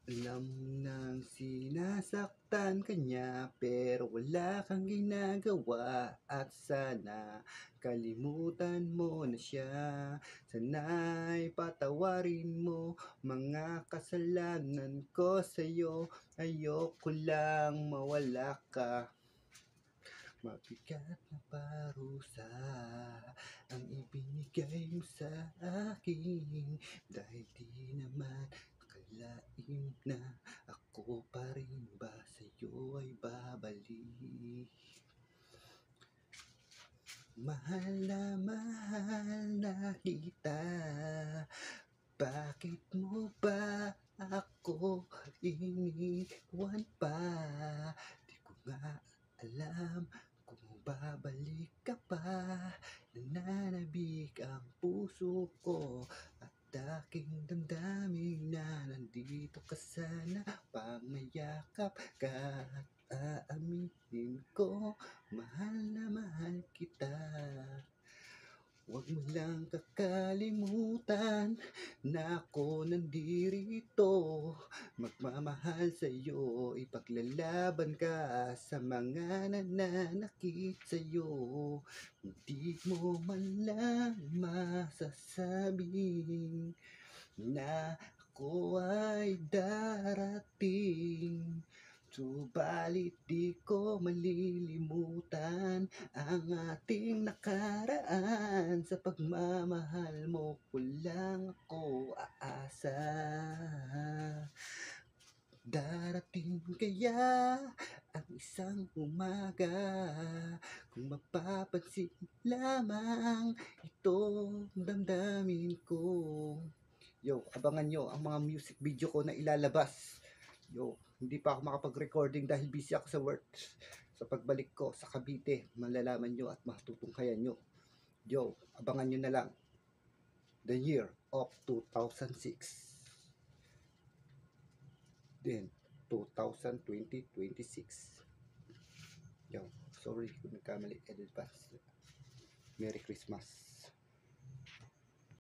Alam nang sinasaktan ka niya pero wala kang ginagawa at sana kalimutan mo na siya. Sana'y patawarin mo mga kasalanan ko sa'yo. Ayoko lang mawala ka. Mabigat na parusa ang ibinigay mo sa akin, dahil di naman akalain na ako pa rin ba sa'yo ay babalik. Mahal na kita, bakit mo ba ako iniwan pa? Di ko nga alam kung babalik ka pa. Nananabik ang puso ko at aking damdamin na nandito ka sana pang mayakap ka. At aaminin ko, mahal na mahal kita. Huwag mo lang kakalimutan na ako nandirito, magmamahal sa'yo, ipaglalaban ka sa mga nananakit sa'yo. Hindi mo man lang masasabing na ako ay darating. Subalit di ko malilimutan ang ating nakaraan. Sa pagmamahal mo ko lang ako aasa. Darating kaya ang isang umaga kung mapapansin lamang itong damdamin ko. Yo, abangan nyo ang mga music video ko na ilalabas. Yo, hindi pa ako makapag-recording dahil busy ako sa work. Sa pagbalik ko sa Cavite, malalaman nyo at matutunghayan nyo. Yo, abangan nyo na lang. The year of 2006. Then, 2020-26. Yo, sorry kung nagkamali. Advance. Merry Christmas.